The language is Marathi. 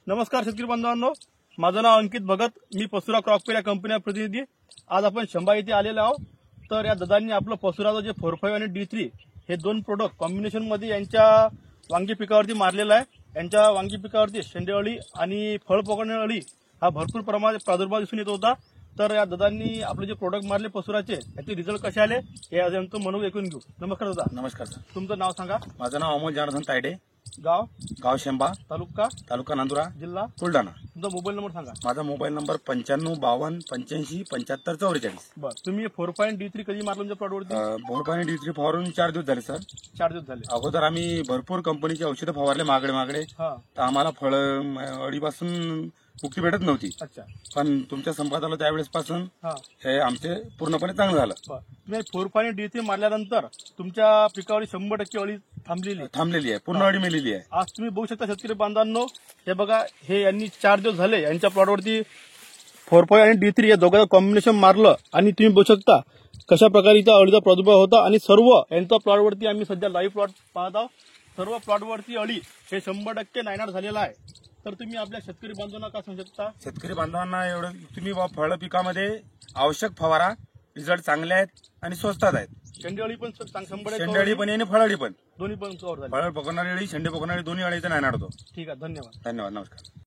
नमस्कार शेतकरी बांधवांनो, माझं नाव अंकित भगत, मी पसुरा क्रॉपकेअर या कंपनीचा प्रतिनिधी। आज आपण शंभा येथे आलेलो आहोत। तर या दादांनी आपलं पसुराचं जे 45 आणि D3 हे दोन प्रोडक्ट कॉम्बिनेशन मध्ये यांच्या वांगी पिकावरती मारलेलं आहे। यांच्या वांगी पिकावरती शेंडेअळी आणि फळ पकडणारी अळी हा भरपूर प्रमाणात प्रादुर्भाव दिसून येत होता। तर या दादांनी आपले जे प्रोडक्ट मारले पसुराचे याचे रिझल्ट कसे आले हे आज आमचं म्हणून ऐकून घेऊ। नमस्कार दादा। नमस्कार सर, तुमचं नाव सांगा। माझं नाव अमोल जनार्दन तायडे, गाव शेंबा, तालुका नांदुरा, जिल्हा बुलढाणा। तुमचा मोबाईल नंबर सांगा। माझा मोबाईल नंबर 95 52 85 75 44। बरं, तुम्ही 45 D3 कधी मारलं तुमच्या प्लॉटवरती? बोरपाणी D3 फवारून 4 दिवस झाले सर। 4 दिवस झाले। अगोदर आम्ही भरपूर कंपनीची औषधं फवारले मागडे हा, तर आम्हाला फळ अळीपासून मुक्ती भेटत नव्हती। अच्छा। पण तुमच्या संपर्कात आलो त्यावेळेस पासून हा, हे आमचे पूर्णपणे चांगलं झालं। बरं, तुम्ही 45 D3 मारल्यानंतर तुमच्या पिकावर 100% अळी थांबलेली आहे, पूर्ण अळी मेलेली आहे। आज तुम्ही बघू शकता शेतकरी बांधवांनो, हे बघा, हे यांनी 4 दिवस झाले यांच्या प्लॉटवरती 45 आणि D3 या दोघांचं कॉम्बिनेशन मारलं आणि तुम्ही बघू शकता कशा प्रकारे इथं अळीचा प्रादुर्भाव होता। आणि सर्व यांच्या प्लॉटवरती आम्ही सध्या लाईव्ह प्लॉट पाहत आहोत। सर्व प्लॉटवरती अळी हे 100% नायनाट झालेला आहे। तर तुम्ही आपल्या शेतकरी बांधवांना काय सांगू शकता? शेतकरी बांधवांना एवढं तुम्ही फळ पिकामध्ये आवश्यक फवारा, रिझल्ट चांगले आहेत आणि स्वस्तात आहेत। शेंडेअळी पण 100% शेंडेअळी पण आणि फळाळी पण, दोन्ही पण कव्हर झाली। फळ पकडणारी अळी, शेंडे पकडणारी दोन्ही अळीचा नायनाट होतो। ठीक आहे, धन्यवाद। धन्यवाद, नमस्कार।